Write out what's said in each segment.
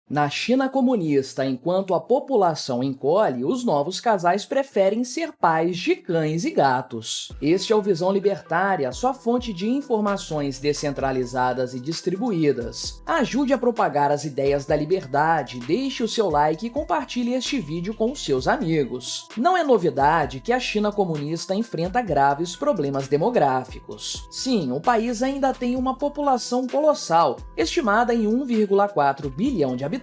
Na China comunista, enquanto a população encolhe, os novos casais preferem ser pais de cães e gatos. Este é o Visão Libertária, sua fonte de informações descentralizadas e distribuídas. Ajude a propagar as ideias da liberdade, deixe o seu like e compartilhe este vídeo com os seus amigos. Não é novidade que a China comunista enfrenta graves problemas demográficos. Sim, o país ainda tem uma população colossal, estimada em 1,4 bilhão de habitantes,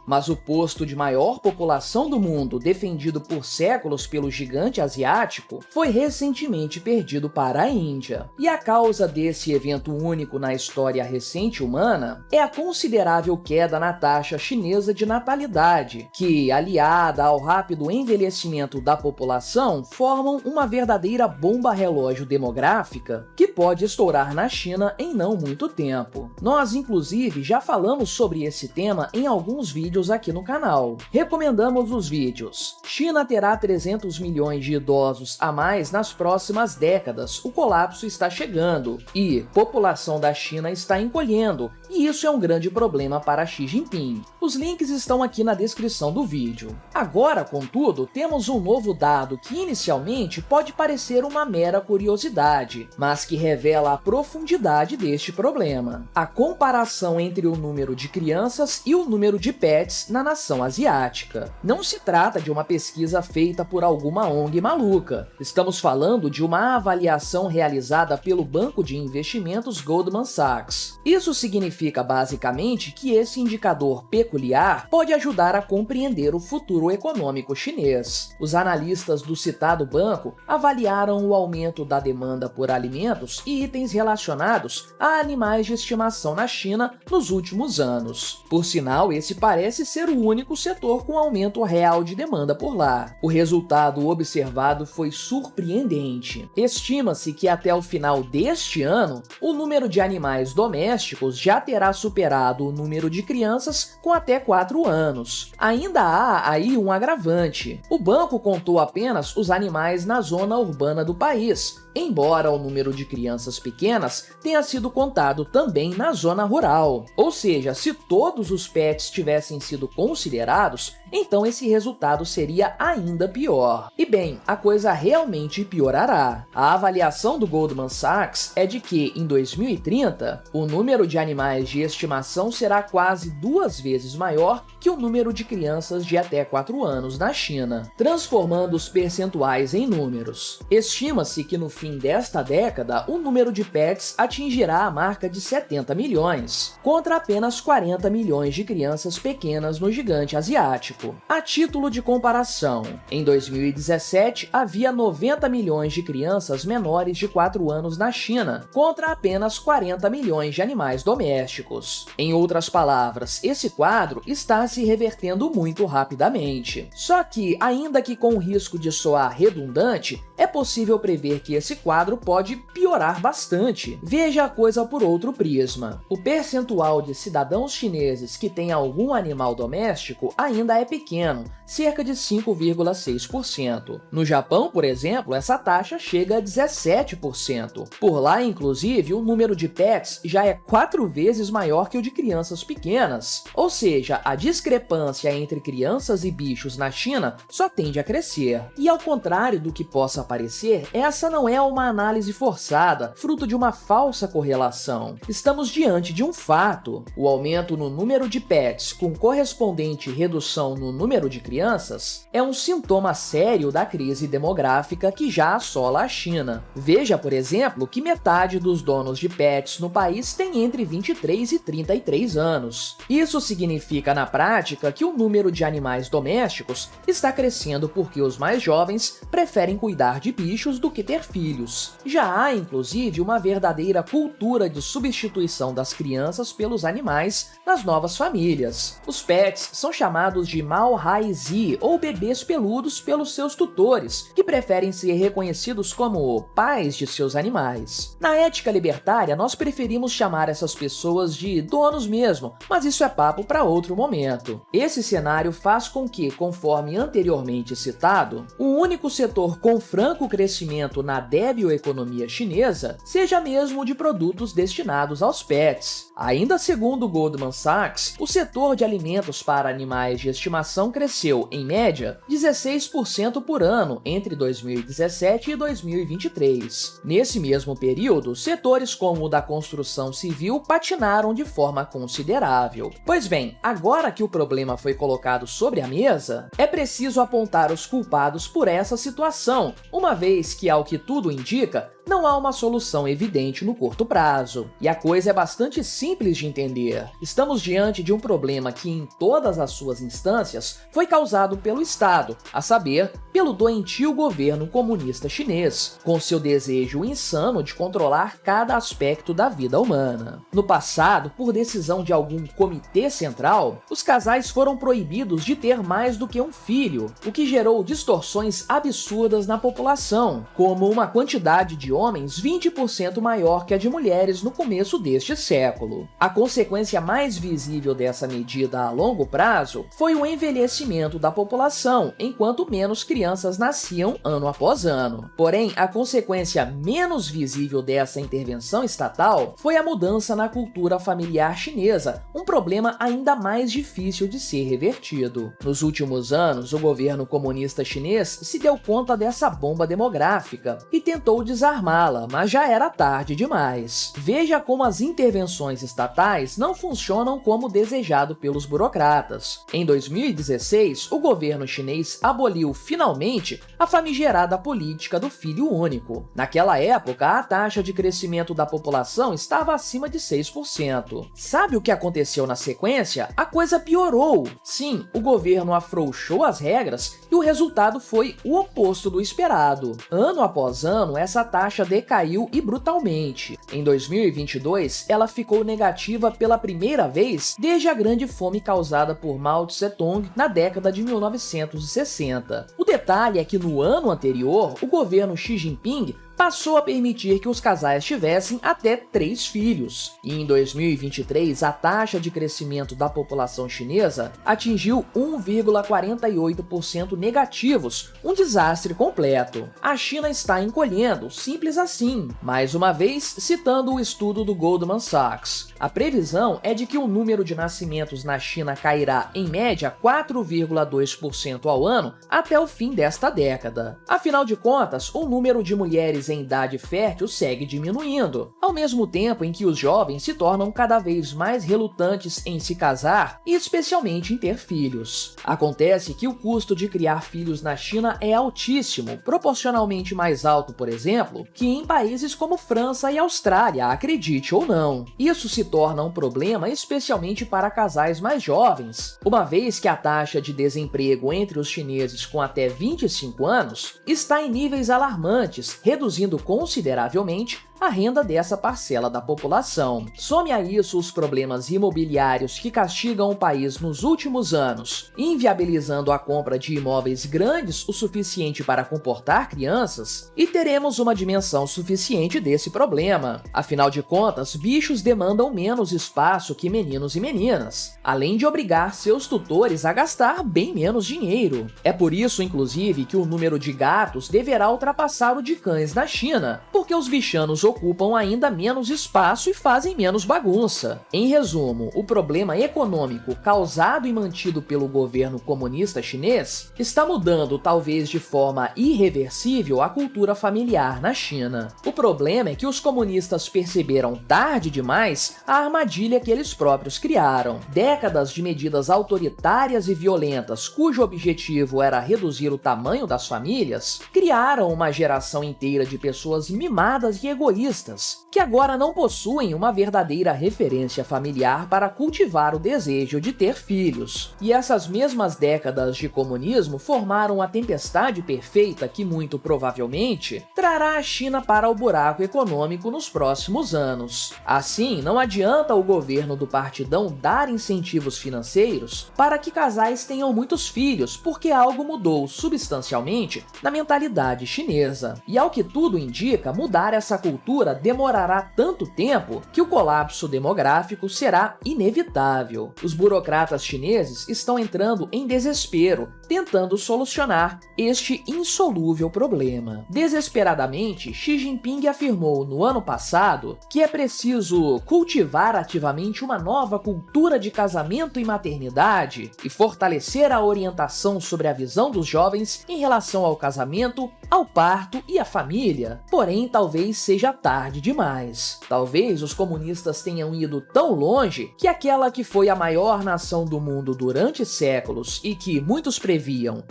mas o posto de maior população do mundo, defendido por séculos pelo gigante asiático, foi recentemente perdido para a Índia. E a causa desse evento único na história recente humana é a considerável queda na taxa chinesa de natalidade, que, aliada ao rápido envelhecimento da população, formam uma verdadeira bomba relógio demográfica que pode estourar na China em não muito tempo. Nós, inclusive, já falamos sobre esse tema em alguns vídeos aqui no canal. Recomendamos os vídeos China terá 300 milhões de idosos a mais nas próximas décadas, o colapso está chegando, e população da China está encolhendo, e isso é um grande problema para Xi Jinping. Os links estão aqui na descrição do vídeo. Agora, contudo, temos um novo dado que inicialmente pode parecer uma mera curiosidade, mas que revela a profundidade deste problema. A comparação entre o número de crianças e o número de pets na nação asiática. Não se trata de uma pesquisa feita por alguma ONG maluca. Estamos falando de uma avaliação realizada pelo banco de investimentos Goldman Sachs. Isso significa basicamente que esse indicador peculiar pode ajudar a compreender o futuro econômico chinês. Os analistas do citado banco avaliaram o aumento da demanda por alimentos e itens relacionados a animais de estimação na China nos últimos anos. Por sinal, esse parece ser o único setor com aumento real de demanda por lá. O resultado observado foi surpreendente. Estima-se que até o final deste ano, o número de animais domésticos já terá superado o número de crianças com até 4 anos. Ainda há aí um agravante. O banco contou apenas os animais na zona urbana do país, embora o número de crianças pequenas tenha sido contado também na zona rural. Ou seja, se todos os pets tivessem sido considerados, então esse resultado seria ainda pior. E bem, a coisa realmente piorará. A avaliação do Goldman Sachs é de que, em 2030, o número de animais de estimação será quase 2 vezes maior que o número de crianças de até 4 anos na China, transformando os percentuais em números. Estima-se que no fim desta década, o número de pets atingirá a marca de 70 milhões, contra apenas 40 milhões de crianças pequenas no gigante asiático. A título de comparação, em 2017 havia 90 milhões de crianças menores de 4 anos na China, contra apenas 40 milhões de animais domésticos. Em outras palavras, esse quadro está se revertendo muito rapidamente. Só que, ainda que com o risco de soar redundante, é possível prever que esse quadro pode piorar bastante. Veja a coisa por outro prisma. O percentual de cidadãos chineses que têm algum animal doméstico ainda é pequeno, cerca de 5,6%. No Japão, por exemplo, essa taxa chega a 17%. Por lá, inclusive, o número de pets já é 4 vezes maior que o de crianças pequenas. Ou seja, a discrepância entre crianças e bichos na China só tende a crescer. E ao contrário do que possa parecer, essa não é uma análise forçada, fruto de uma falsa correlação. Estamos diante de um fato. O aumento no número de pets com correspondente redução no número de crianças é um sintoma sério da crise demográfica que já assola a China. Veja, por exemplo, que metade dos donos de pets no país tem entre 23 e 33 anos. Isso significa, na prática, que o número de animais domésticos está crescendo porque os mais jovens preferem cuidar de bichos do que ter filhos. Já há, inclusive, uma verdadeira cultura de substituição das crianças pelos animais nas novas famílias. Os pets são chamados de Malhaizi, ou bebês peludos, pelos seus tutores, que preferem ser reconhecidos como pais de seus animais. Na ética libertária, nós preferimos chamar essas pessoas de donos mesmo, mas isso é papo para outro momento. Esse cenário faz com que, conforme anteriormente citado, o único setor com franco crescimento na débil economia chinesa seja mesmo o de produtos destinados aos pets. Ainda segundo Goldman Sachs, o setor de alimentos para animais de estimação cresceu, em média, 16% por ano entre 2017 e 2023. Nesse mesmo período, setores como o da construção civil patinaram de forma considerável. Pois bem, agora que o problema foi colocado sobre a mesa, é preciso apontar os culpados por essa situação, uma vez que, ao que tudo indica, não há uma solução evidente no curto prazo. E a coisa é bastante simples de entender. Estamos diante de um problema que, em todas as suas instâncias, foi causado pelo Estado, a saber, pelo doentio governo comunista chinês, com seu desejo insano de controlar cada aspecto da vida humana. No passado, por decisão de algum comitê central, os casais foram proibidos de ter mais do que um filho, o que gerou distorções absurdas na população, como uma quantidade de homens 20% maior que a de mulheres no começo deste século. A consequência mais visível dessa medida a longo prazo foi o envelhecimento da população, enquanto menos crianças nasciam ano após ano. Porém, a consequência menos visível dessa intervenção estatal foi a mudança na cultura familiar chinesa, um problema ainda mais difícil de ser revertido. Nos últimos anos, o governo comunista chinês se deu conta dessa bomba demográfica e tentou desarmá-la, mas já era tarde demais. Veja como as intervenções estatais não funcionam como desejado pelos burocratas. Em 2016, o governo chinês aboliu finalmente a famigerada política do filho único. Naquela época, a taxa de crescimento da população estava acima de 6%. Sabe o que aconteceu na sequência? A coisa piorou. Sim, o governo afrouxou as regras e o resultado foi o oposto do esperado. Ano após ano, essa taxa decaiu e brutalmente. Em 2022, ela ficou negativa pela primeira vez desde a grande fome causada por Mao Tse-tung na década de 1960. O detalhe é que no ano anterior, o governo Xi Jinping passou a permitir que os casais tivessem até 3 filhos. E em 2023, a taxa de crescimento da população chinesa atingiu 1,48% negativos, um desastre completo. A China está encolhendo, simples assim. Mais uma vez, citando o estudo do Goldman Sachs. A previsão é de que o número de nascimentos na China cairá, em média, 4,2% ao ano até o fim desta década. Afinal de contas, o número de mulheres em idade fértil segue diminuindo, ao mesmo tempo em que os jovens se tornam cada vez mais relutantes em se casar e especialmente em ter filhos. Acontece que o custo de criar filhos na China é altíssimo, proporcionalmente mais alto, por exemplo, que em países como França e Austrália, acredite ou não. Isso se torna um problema especialmente para casais mais jovens, uma vez que a taxa de desemprego entre os chineses com até 25 anos está em níveis alarmantes, reduzindo consideravelmente a renda dessa parcela da população. Some a isso os problemas imobiliários que castigam o país nos últimos anos, inviabilizando a compra de imóveis grandes o suficiente para comportar crianças, e teremos uma dimensão suficiente desse problema. Afinal de contas, bichos demandam menos espaço que meninos e meninas, além de obrigar seus tutores a gastar bem menos dinheiro. É por isso, inclusive, que o número de gatos deverá ultrapassar o de cães na China, porque os bichanos ocupam ainda menos espaço e fazem menos bagunça. Em resumo, o problema econômico causado e mantido pelo governo comunista chinês está mudando, talvez de forma irreversível, a cultura familiar na China. O problema é que os comunistas perceberam tarde demais a armadilha que eles próprios criaram. Décadas de medidas autoritárias e violentas, cujo objetivo era reduzir o tamanho das famílias, criaram uma geração inteira de pessoas mimadas e egoístas comunistas, que agora não possuem uma verdadeira referência familiar para cultivar o desejo de ter filhos. E essas mesmas décadas de comunismo formaram a tempestade perfeita que, muito provavelmente, trará a China para o buraco econômico nos próximos anos. Assim, não adianta o governo do Partidão dar incentivos financeiros para que casais tenham muitos filhos, porque algo mudou substancialmente na mentalidade chinesa. E ao que tudo indica, mudar essa cultura demorará tanto tempo que o colapso demográfico será inevitável. Os burocratas chineses estão entrando em desespero, tentando solucionar este insolúvel problema. Desesperadamente, Xi Jinping afirmou no ano passado que é preciso cultivar ativamente uma nova cultura de casamento e maternidade e fortalecer a orientação sobre a visão dos jovens em relação ao casamento, ao parto e à família. Porém, talvez seja tarde demais. Talvez os comunistas tenham ido tão longe que aquela que foi a maior nação do mundo durante séculos e que muitos previam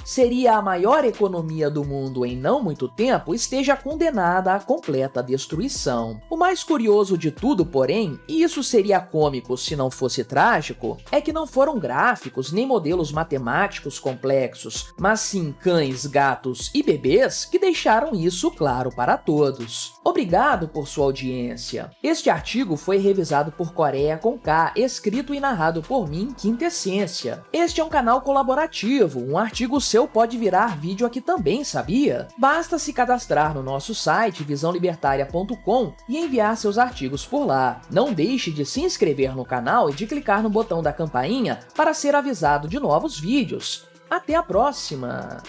seria a maior economia do mundo em não muito tempo esteja condenada à completa destruição. O mais curioso de tudo, porém, e isso seria cômico se não fosse trágico, é que não foram gráficos nem modelos matemáticos complexos, mas sim cães, gatos e bebês que deixaram isso claro para todos. Obrigado por sua audiência. Este artigo foi revisado por Coreia com K, escrito e narrado por mim, Quintessência. Este é um canal colaborativo, um artigo seu pode virar vídeo aqui também, sabia? Basta se cadastrar no nosso site visãolibertaria.com e enviar seus artigos por lá. Não deixe de se inscrever no canal e de clicar no botão da campainha para ser avisado de novos vídeos. Até a próxima!